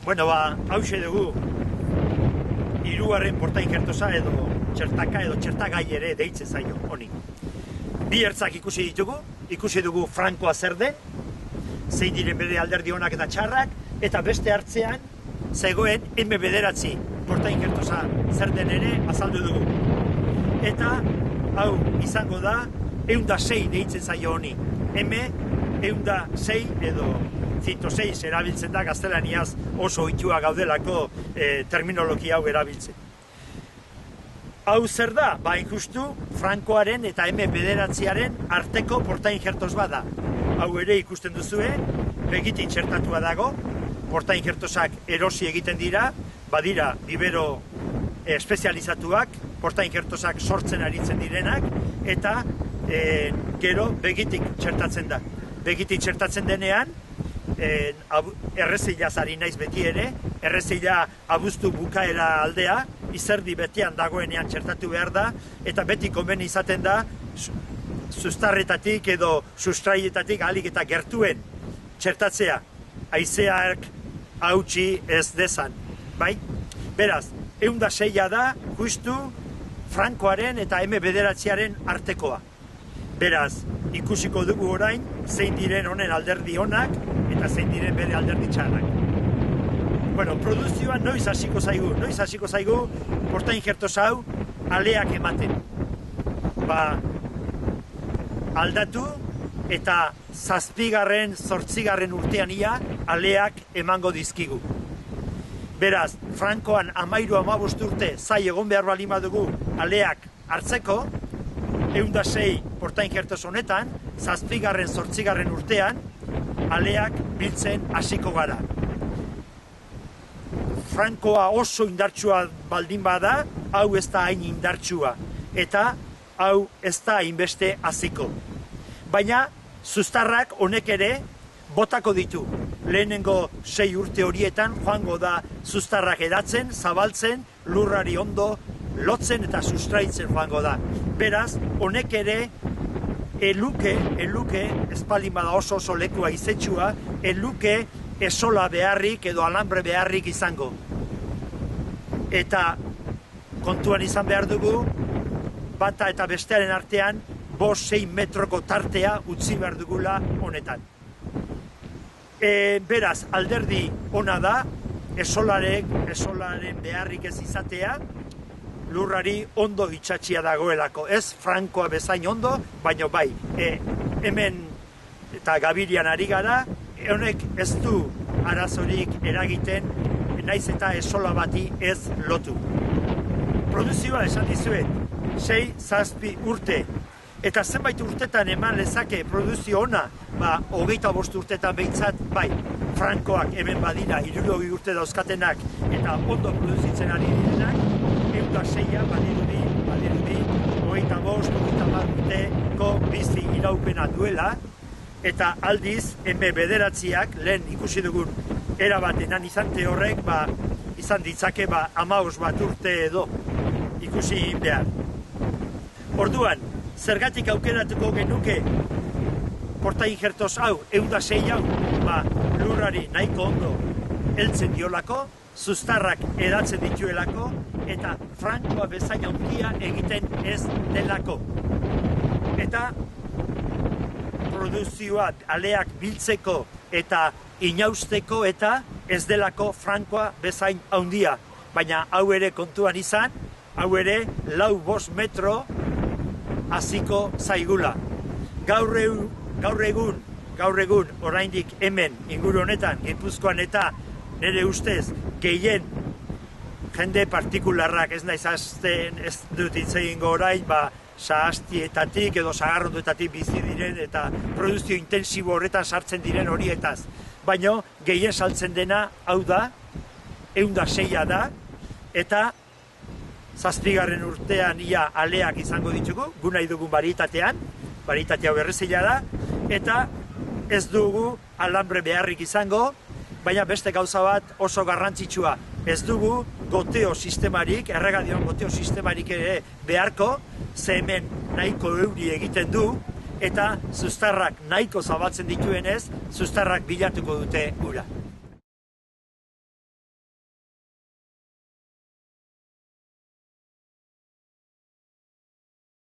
Bueno, hause dugu, hirugarren portainkertosa edo txertaka edo txertagai ere deitzen zaio, honi. Bi ertzak ikusi dugu Frankoa zer den, zein diren bere alderdi onak eta txarrak, eta beste hartzean, zegoen M9 portainkertosa zer den ere azaldu dugu. Eta, hau izango da, 106 deitzen zaio honi. M106 edo 106 erabiltzen da gaztelaniaz oso ohitua gaudelako terminologia hau erabiltzen. Hau zer da? Injustu Frankoaren eta M9aren arteko portainkertos bada. Hau ere ikusten duzue, begitik txertatua dago, portainkertosak erosi egiten dira, badira bibero espezializatuak, portainkertosak sortzen aritzen direnak, eta gero begitik txertatzen da. Begitik txertatzen denean, errezilaz ari naiz beti ere, errezila abuztu bukaera aldea, izerdi betian dagoenean txertatu behar da, eta beti konbeni izaten da, zuztarretatik edo sustraietatik ahalik eta gertuen txertatzea, haizeak hautsi ez dezan, bai? Beraz, 106 da, justu Frankoaren eta M9aren artekoa. Beraz, ikusiko dugu orain, zein diren honen alderdi onak, eta zein diren bere alderdi txarrak. Bueno, produzioa noiz hasiko zaigu portainkertos hau aleak ematen. Aldatu eta 7.-8. urtean ia aleak emango dizkigu. Beraz, Frankoan 13-15 urte zai egon behar bali badugu aleak hartzeko, 106 portainkertos honetan, 7.-8. urtean aleak biltzen hasiko gara. Frankoa oso indartsua baldin bada, hau ez da hain indartsua, eta hau ez da hainbeste hasiko. Baina, zuztarrak honek ere botako ditu. Lehenengo 6 urte horietan joango da zuztarrak edatzen, zabaltzen, lurrari ondo lotzen eta sustraitzen joango da. Beraz, honek ere eluke, espaldin bada oso lekua izetsua, eluke esola beharrik edo alambre beharrik izango. Eta kontuan izan behar dugu, bata eta bestearen artean 5-6 metroko tartea utzi behar dugula honetan. Beraz, alderdi ona da, esolaren beharrik ez izatea, lurrari ondo itxatxia dagoelako. Ez Frankoa bezain ondo, baina bai, hemen eta Gabirian ari gara, honek ez du arazorik eragiten, naiz eta esola bati ez lotu. Produzioa esan dizuet, 6-7 urte, eta zenbait urtetan eman lezake produzio ona, 25 urtetan behintzat, bai, Frankoak hemen badira, 60 urte dauzkatenak, eta ondo produzitzen ari direnak, 106 badirudi, 25-30 urteko bizi iraupena duela, eta aldiz, M9ak, lehen ikusi dugun erabatenan izante horrek, izan ditzake 15 urte edo ikusi behar. Orduan, zergatik aukeratuko genuke portainkertos hau, 106 hau, lurrari nahiko ondo heltzen diolako, zuztarrak edatzen dituelako, eta Frankoa bezain handia egiten ez delako. Eta produzioa aleak biltzeko eta inausteko eta ez delako Frankoa bezain handia. Baina hau ere kontuan izan, hau ere 4-5 metro hasiko zaigula. Gaur egun, oraindik hemen inguru honetan, Gipuzkoan eta nire ustez gehien jende partikularrak ez naiz hasten, ez dut hitz egingo orain, sahastietatik edo sagarrondoetatik bizi diren eta produzio intensibo horretan sartzen diren horietaz. Baina gehien saltzen dena hau da, 106 da, eta 7. urtean ia aleak izango ditugu, gu nahi dugun barietatean, barietatea berrezila da, eta ez dugu alambre beharrik izango, baina beste gauza bat oso garrantzitsua, ez dugu goteo sistemarik, erregadion goteo sistemarik ere beharko, ze hemen nahiko euri egiten du, eta zuztarrak nahiko zabaltzen dituenez, zuztarrak bilatuko dute ura.